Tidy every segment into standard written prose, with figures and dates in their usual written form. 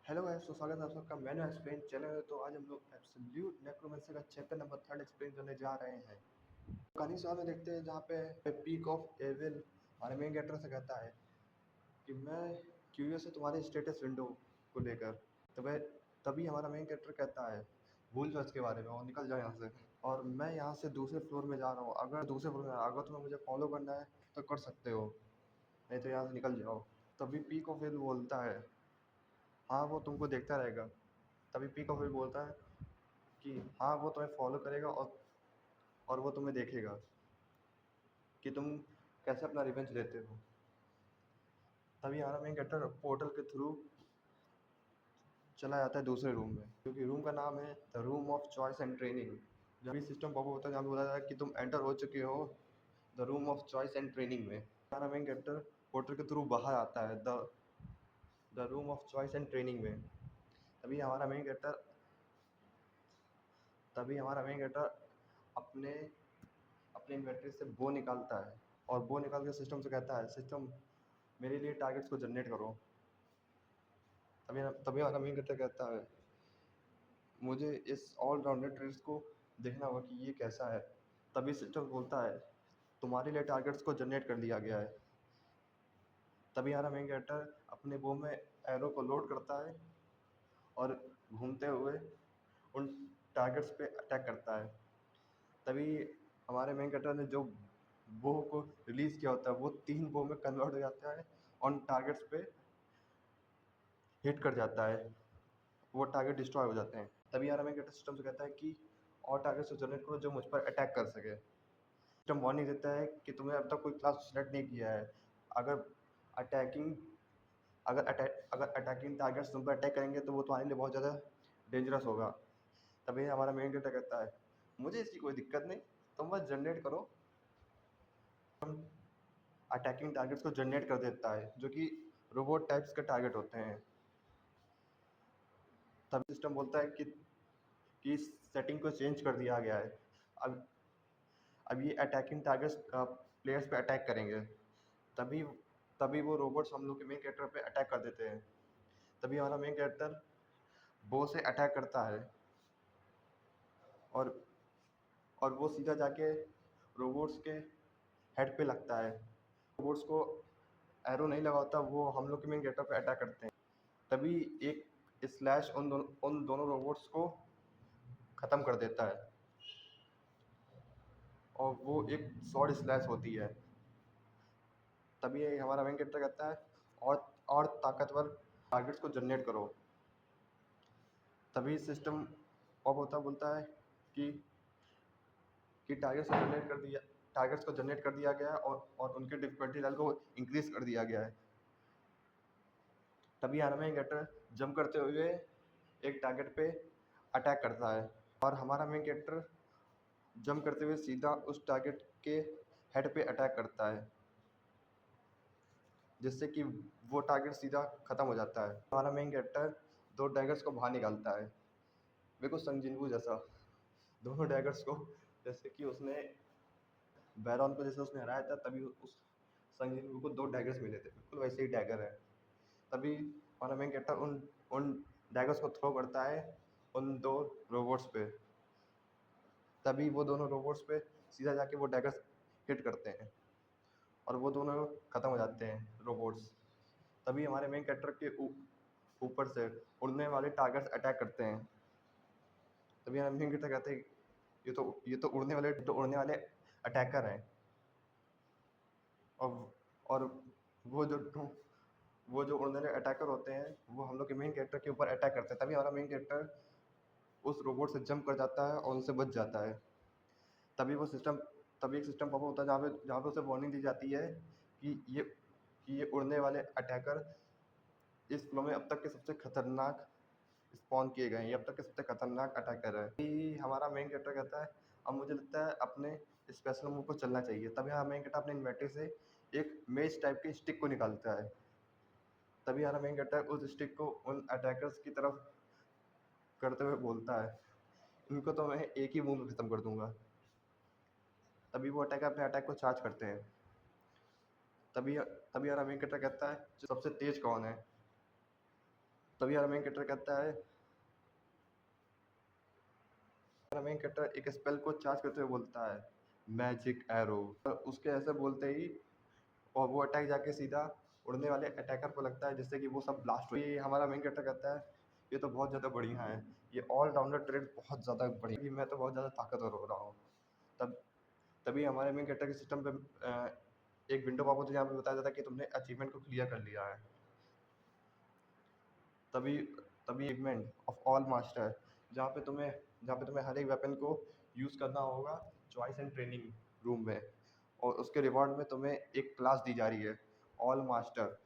Hello guys, तो स्वागत है आप सबका मैंने एक्सप्लेन चैनल में। तो आज हम लोग एब्सोल्यूट नेक्रोमेंसी का चैप्टर नंबर 3 एक्सप्लेन करने जा रहे हैं। कहानी शुरू में देखते हैं जहाँ पे पीक ऑफ एविल हमारे मेन कैरेक्टर से कहता है कि मैं क्यूरियस है तुम्हारे स्टेटस विंडो को लेकर। तभी तभी हमारा मेन कैरेक्टर कहता है भूल जाओ इसके बारे में और निकल जाओ यहाँ से। और मैं यहाँ से दूसरे फ्लोर में जा रहा हूँ। अगर दूसरे फ्लोर में अगर तुम्हें मुझे फॉलो करना है तो कर सकते हो, नहीं तो यहाँ से निकल जाओ। तभी पीक ऑफ एविल बोलता है हाँ वो तुमको देखता रहेगा। तभी पीक ऑफ एविल बोलता है कि हाँ वो तुम्हें फॉलो करेगा और वो तुम्हें देखेगा कि तुम कैसे अपना रिवेंज लेते हो। तभी हमारा मेन कैरेक्टर पोर्टल के थ्रू चला जाता है दूसरे रूम में, क्योंकि रूम का नाम है the room of choice and training. जब भी सिस्टम पॉप होता है जहाँ पे बोला जाता है कि तुम एंटर हो चुके हो the room of choice and training में। हमारा मेन कैरेक्टर पोर्टल के थ्रू बाहर आता है the room of choice and training में। तभी हमारा मेन कैरेक्टर तभी हमारा मेन कैरेक्टर अपने अपने इन्वेंटरी से बो निकालता है और बो निकाल के सिस्टम से कहता है सिस्टम मेरे लिए टारगेट्स को जनरेट करो। तभी तभी हमारा मेन कैरेक्टर कहता है मुझे इस ऑल राउंडेड ट्रेड्स को देखना होगा कि ये कैसा है। तभी सिस्टम बोलता है तुम्हारे लिए टारगेट्स को जनरेट कर दिया गया है। तभी हमारा मेन कैरेक्टर अपने बो में एरो को लोड करता है और घूमते हुए उन टारगेट्स पे अटैक करता है। तभी हमारे मेन कैरेक्टर ने जो बो को रिलीज़ किया होता है वो 3 बो में कन्वर्ट हो जाता है और टारगेट्स पे हिट कर जाता है। वो टारगेट डिस्ट्रॉय हो जाते हैं। तभी हमारा मेन कैरेक्टर सिस्टम से कहता है कि और टारगेट्स को जनरेट करो जो मुझ पर अटैक कर सके। सिस्टम वार्निंग देता है कि तुमने अब तक कोई क्लास सेलेक्ट नहीं किया है। अगर अटैकिंग अगर अटैकिंग टारगेट्स तुम पर अटैक करेंगे तो वो तुम्हारे लिए बहुत ज़्यादा डेंजरस होगा। तभी हमारा मेन कैरेक्टर कहता है मुझे इसकी कोई दिक्कत नहीं, तुम बस जनरेट करो। अटैकिंग टारगेट्स को जनरेट कर देता है जो कि रोबोट टाइप्स के टारगेट होते हैं। तभी सिस्टम बोलता है कि इस सेटिंग को चेंज कर दिया गया है। अब अब ये अटैकिंग टारगेट्स प्लेयर्स पे अटैक करेंगे। तभी तभी वो रोबोट्स हम लोग के मेन कैरेक्टर पे अटैक कर देते हैं। तभी हमारा मेन कैरेक्टर बो से अटैक करता है और और वो सीधा जाके रोबोट्स के हेड पे लगता है। रोबोट्स को एरो नहीं लगा होता, वो हम लोग के मेन कैरेक्टर पे अटैक करते हैं। तभी एक स्लैश उन दोनों रोबोट्स को ख़त्म कर देता है और वो एक शॉर्ट स्लैश होती है। तभी हमारा मेन कैरेक्टर कहता है और ताकतवर टारगेट्स को जनरेट करो। तभी सिस्टम पॉप होता बोलता है कि कि टारगेट्स को जनरेट कर दिया गया है और उनके डिफिकल्टी लेवल को इंक्रीज कर दिया गया है। तभी हमारा मेन कैरेक्टर जंप करते हुए एक टारगेट पे अटैक करता है और हमारा मेन कैरेक्टर जंप करते हुए सीधा उस टारगेट के हेड पे अटैक करता है, जिससे कि वो टारगेट सीधा ख़त्म हो जाता है। हमारा मेन कैरेक्टर 2 डैगर्स को बाहर निकालता है, बिल्कुल संजीवनी जैसा। दोनों डैगर्स को जैसे कि उसने बैरॉन को जैसे उसने हराया था तभी उस संजीवनी को 2 डैगर्स मिले थे, बिल्कुल वैसे ही डैगर है। तभी हमारा मेन कैरेक्टर उन उन डैगर्स को थ्रो करता है उन 2 रोबोट्स पे। तभी वो दोनों रोबोट्स पे सीधा जाके वो डैगर्स हिट करते हैं और वो दोनों ख़त्म हो जाते हैं रोबोट्स। तभी हमारे मेन कैरेक्टर के ऊपर से उड़ने वाले टारगेट्स अटैक करते हैं। तभी हमारे मेन कैरेक्टर कहते हैं ये तो उड़ने वाले अटैकर हैं। और और वो जो वो जो उड़ने वाले अटैकर होते हैं वो हम लोग के मेन कैरेक्टर के ऊपर अटैक करते हैं। तभी हमारा मेन कैरेक्टर उस रोबोट से जंप कर जाता है और उनसे बच जाता है। तभी वो सिस्टम तभी एक सिस्टम पॉप होता है जहाँ पे उसे वार्निंग दी जाती है कि ये उड़ने वाले अटैकर इस फ्लो में अब तक के सबसे खतरनाक स्पॉन किए गए हैं। ये अब तक के सबसे खतरनाक अटैकर है। तभी हमारा मेन कैरेक्टर कहता है अब मुझे लगता है अपने स्पेशल मूव को चलना चाहिए। तभी हमारा मेन कैरेक्टर अपने इन्वेंटरी से एक मेज टाइप की स्टिक को निकालता है। तभी हमारा मेन कैरेक्टर उस स्टिक को उन अटैकर्स की तरफ करते हुए बोलता है इनको तो मैं एक ही मूव में ख़त्म कर दूंगा। तभी वो अटैकर अपने अटैक को चार्ज करते हैं। तभी तभी हमारा मेन कैरेक्टर कहता है जो सबसे तेज कौन है। तभी हमारा मेन कैरेक्टर कहता है, हमारा मेन कैरेक्टर एक स्पेल को चार्ज करते हुए बोलता है, मैजिक एरो। उसके ऐसे बोलते ही और वो अटैक जाके सीधा उड़ने वाले अटैकर को लगता है, जिससे कि वो सब ब्लास्ट हो। ये हमारा मेन कैरेक्टर कहता है, ये तो बहुत ज़्यादा बढ़िया है, ये ऑल राउंडर ट्रेड बहुत ज़्यादा बढ़िया है, मैं तो बहुत ज़्यादा ताकतवर हो रहा हूँ। तब तभी हमारे मेन कैरेक्टर के सिस्टम पे एक विंडो पॉप होती है जहाँ पे बताया जाता है कि तुमने अचीवमेंट को क्लियर कर लिया है। तभी तभी अचीवमेंट ऑफ ऑल मास्टर, जहाँ पे तुम्हें हर एक वेपन को यूज़ करना होगा चॉइस एंड ट्रेनिंग रूम में, और उसके रिवॉर्ड में तुम्हें एक क्लास दी जा रही है, ऑल मास्टर।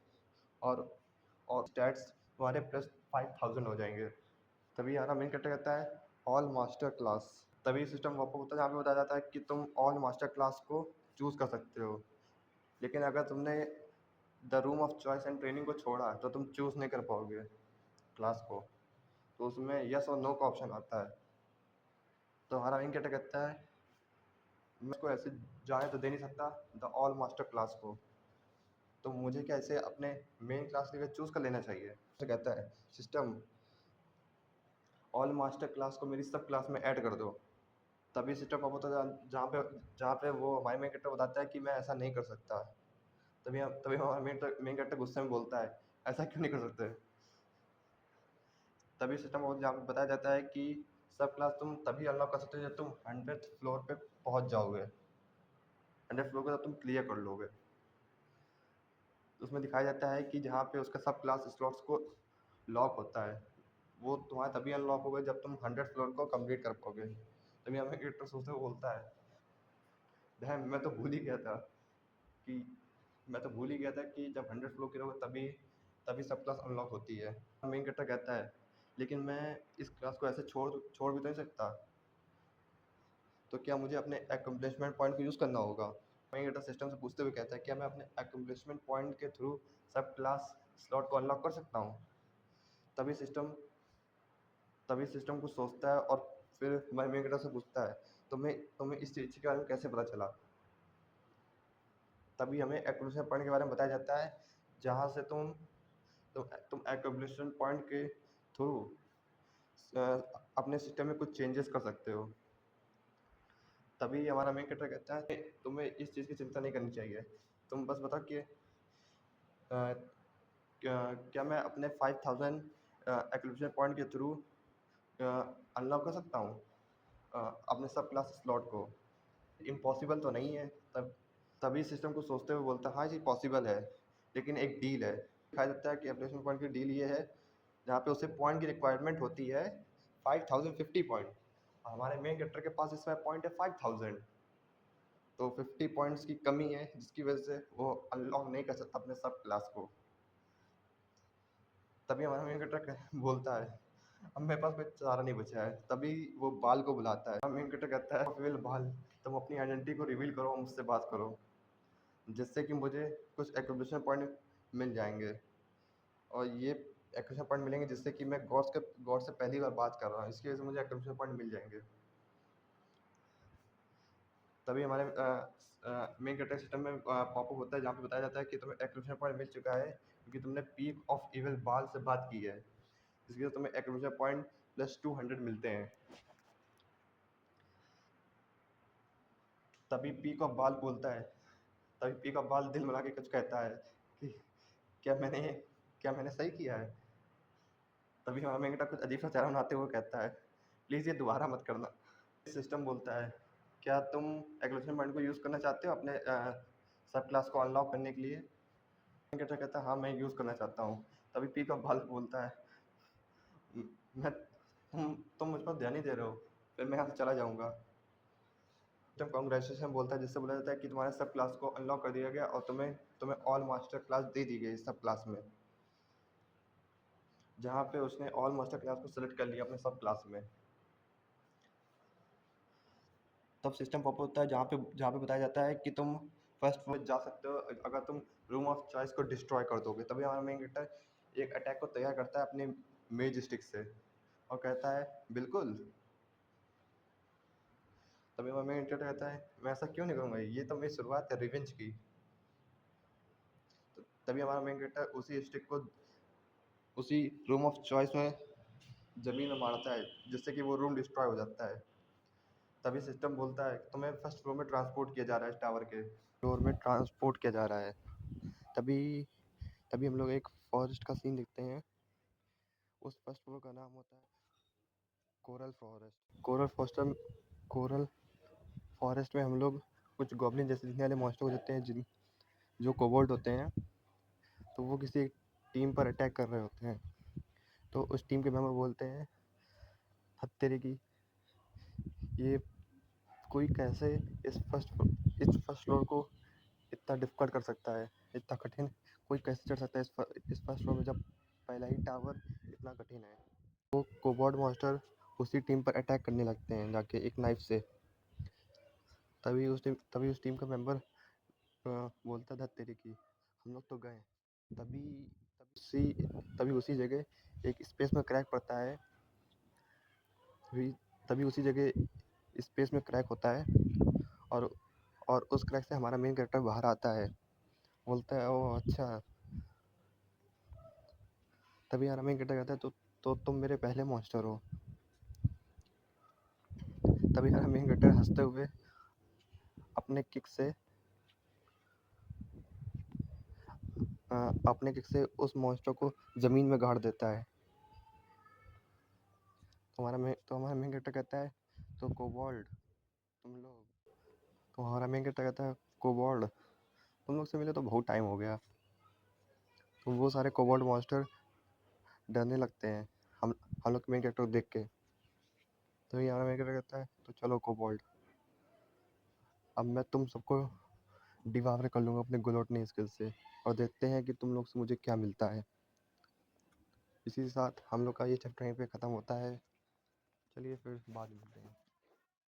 और स्टैट्स तुम्हारे प्लस 5000 हो जाएंगे। तभी हमारा मेन कैरेक्टर कहता है, ऑल मास्टर क्लास। तभी सिस्टम वापस होता है जहाँ पे बताया जाता है कि तुम ऑल मास्टर क्लास को चूज़ कर सकते हो, लेकिन अगर तुमने the room of choice and training को छोड़ा तो तुम चूज़ नहीं कर पाओगे क्लास को। तो उसमें यस और नो का ऑप्शन आता है। तो हमारा मेन कैरेक्टर कहता है, मैं इसको ऐसे जाने तो दे नहीं सकता द ऑल मास्टर क्लास को, तो मुझे क्या इसे अपने मेन क्लास के लिए चूज़ कर लेना चाहिए। तो कहता है सिस्टम, ऑल मास्टर क्लास को मेरी सब क्लास में ऐड कर दो। तभी सिस्टम पॉप होता है जहाँ पे वो हमारे मेन कैरेक्टर बताता है कि मैं ऐसा नहीं कर सकता। तभी हमारा मेन कैरेक्टर गुस्से में बोलता है, ऐसा क्यों नहीं कर सकते। तभी सिस्टम पॉप जहाँ पे बताया जाता है कि सब क्लास तुम तभी अनलॉक कर सकते हो जब तुम 100th फ्लोर पे पहुँच जाओगे, 100 फ्लोर को जब तुम क्लियर कर लोगे। उसमें दिखाया जाता है कि जहाँ पे उसका सब क्लास स्लॉट्स को लॉक होता है, वो तुम्हारा तभी अनलॉक होगा जब तुम 100 फ्लोर को कंप्लीट कर पाओगे। तभी हमें क्रिएटर सोचते हुए बोलता है, डैम मैं तो भूल ही गया था कि जब 100 फ्लोर गिरोगे तभी तभी सब क्लास अनलॉक होती है। मेन कैरेक्टर कहता है, लेकिन मैं इस क्लास को ऐसे छोड़ भी तो नहीं सकता, तो क्या मुझे अपने एकम्प्लिशमेंट पॉइंट को यूज़ करना होगा। मेन कैरेक्टर सिस्टम से पूछते हुए कहता है, क्या मैं अपने एकम्प्लिशमेंट पॉइंट के थ्रू सब क्लास स्लॉट को अनलॉक कर सकता हूँ। तभी सिस्टम तभी सिस्टम कुछ सोचता है और फिर हमारे मेन कैरेक्टर से पूछता है, तुम्हें इस चीज़ के बारे में कैसे पता चला। तभी हमें एक्विजिशन पॉइंट के बारे में बताया जाता है, जहाँ से तुम एक्विजिशन पॉइंट के थ्रू अपने सिस्टम में कुछ चेंजेस कर सकते हो। तभी हमारा मेन कैरेक्टर कहता है, तुम्हें इस चीज़ की चिंता नहीं करनी चाहिए, तुम बस बताओ कि क्या मैं अपने 5000 एक्विजिशन पॉइंट के थ्रू अनलॉक कर सकता हूँ अपने सब क्लास स्लॉट को। इम्पॉसिबल तो नहीं है। तभी सिस्टम को सोचते हुए बोलता है, हाँ जी पॉसिबल है, लेकिन एक डील है। दिखाया जाता है कि एप्लीकेशन पॉइंट की डील ये है, जहाँ पे उसे पॉइंट की रिक्वायरमेंट होती है 5050 पॉइंट, हमारे मेन कैरेक्टर के पास इसमें पॉइंट है 5000, तो 50 पॉइंट्स की कमी है, जिसकी वजह से वो अनलॉक नहीं कर सकता अपने सब क्लास को। तभी हमारा मेन कैरेक्टर बोलता है, अब मेरे पास कोई चारा नहीं बचा है। तभी वो बाल को बुलाता है। मेन कैरेक्टर कहता है, विल बाल, तुम अपनी आइडेंटिटी को रिवील करो और मुझसे बात करो, जिससे कि मुझे कुछ एक्विजिशन पॉइंट मिल जाएंगे, और ये एक्विजिशन पॉइंट मिलेंगे जिससे कि मैं गॉड से पहली बार बात कर रहा हूँ, इसकी वजह से मुझे एक्विजिशन पॉइंट मिल जाएंगे। तभी हमारे मेन कैरेक्टर सिस्टम में पॉपअप होता है जहाँ पे बताया जाता है कि तुम्हें एक्विजिशन पॉइंट मिल चुका है क्योंकि तुमने पीक ऑफ इविल बाल से बात की है, जिसकी वजह से तुम्हें एक्विजिशन पॉइंट प्लस 200 मिलते हैं। तभी पीक ऑफ बाल बोलता है तभी पीक ऑफ बाल दिल मिला के कुछ कहता है कि क्या मैंने क्या मैंने सही किया है। तभी हमारा मेन कैरेक्टर कुछ अजीब सा चेहरा बनाते हुए कहता है, प्लीज़ ये दोबारा मत करना। सिस्टम बोलता है, क्या तुम एक्विजिशन पॉइंट को यूज़ करना चाहते हो अपने सब क्लास को अनलॉक करने के लिए। कैरेक्टर कहता है, हाँ मैं यूज़ करना चाहता हूँ। तभी पीक ऑफ बाल बोलता है, मैं तुम मुझ पर ध्यान नहीं दे रहे हो, फिर मैं यहाँ से चला जाऊँगा। सिस्टम कांग्रेचुलेशन बोलता है, जिससे बोला जाता है कि तुम्हारे सब क्लास को अनलॉक कर दिया गया और तुम्हें तुम्हें ऑल मास्टर क्लास दे दी गई सब क्लास में, जहाँ पे उसने ऑल मास्टर क्लास को सेलेक्ट कर लिया अपने सब क्लास में। तब सिस्टम पॉप होता है जहाँ पे बताया जाता है कि तुम फर्स्ट फ्लोर जा सकते हो अगर तुम रूम ऑफ चॉइस को डिस्ट्रॉय कर दोगे। तभी हमारा मेन कैरेक्टर एक अटैक को तैयार करता है अपने मेज स्टिक से और कहता है, बिल्कुल। तभी हमारा मेन कैरेक्टर कहता है, मैं ऐसा क्यों नहीं करूँगा, ये तो मेरी शुरुआत है रिवेंज की। तभी हमारा मेन कैरेक्टर उसी स्टिक को उसी रूम ऑफ चॉइस में ज़मीन में मारता है, जिससे कि वो रूम डिस्ट्रॉय हो जाता है। तभी सिस्टम बोलता है तुम्हें फर्स्ट फ्लोर में ट्रांसपोर्ट किया जा रहा है, टावर के फ्लोर में ट्रांसपोर्ट किया जा रहा है। तभी तभी हम लोग एक फॉरेस्ट का सीन देखते हैं। उस फर्स्ट फ्लोर का नाम होता है कोरल फॉरेस्ट। कोरल फॉरेस्ट में हम लोग कुछ गॉब्लिन जैसे दिखने वाले मॉन्स्टर को देखते हैं, जो कोबोल्ट होते हैं। तो वो किसी टीम पर अटैक कर रहे होते हैं। तो उस टीम के मेंबर बोलते हैं हत्तेरी की, ये कोई कैसे इस फर्स्ट फ्लोर को इतना डिफिकल्ट कर सकता है, इतना कठिन कोई कैसे चढ़ सकता है इस फर्स्ट फ्लोर में, जब पहला ही टावर इतना कठिन है। वो कोबोल्ट मॉन्स्टर उसी टीम पर अटैक करने लगते हैं जाके एक नाइफ से। तभी उस टीम का मेंबर बोलता था तेरे की हम लोग तो गए। तभी तभी उसी जगह एक स्पेस में क्रैक पड़ता है। तभी तभी उसी जगह स्पेस में क्रैक होता है, और उस क्रैक से हमारा मेन कैरेक्टर बाहर आता है। बोलता है ओ अच्छा। तभी हमारा मेन कैरेक्टर कहता है तो तुम मेरे पहले मॉन्स्टर हो। तभी हमारा मेन कैरेक्टर हंसते हुए अपने किक से उस मॉन्स्टर को ज़मीन में गाड़ देता है। तो हमारा मेन कैरेक्टर कहता है तो कोबोल्ड तुम लोग तो हमारा मेन कैरेक्टर कहता है कोबोल्ड तुम लोग से मिले तो बहुत टाइम हो गया। तो वो सारे कोबोल्ड मॉन्स्टर डरने लगते हैं हम लोग के मेन कैरेक्टर को देख के। तो ये हमारा मेन कैरेक्टर कहता है तो चलो कोबोल्ड, अब मैं तुम सबको डिवावर कर लूँगा अपने ग्लूटनी स्किल से, और देखते हैं कि तुम लोग से मुझे क्या मिलता है। इसी के साथ हम लोग का ये चैप्टर यहीं पे ख़त्म होता है। चलिए फिर बाद में मिलते हैं।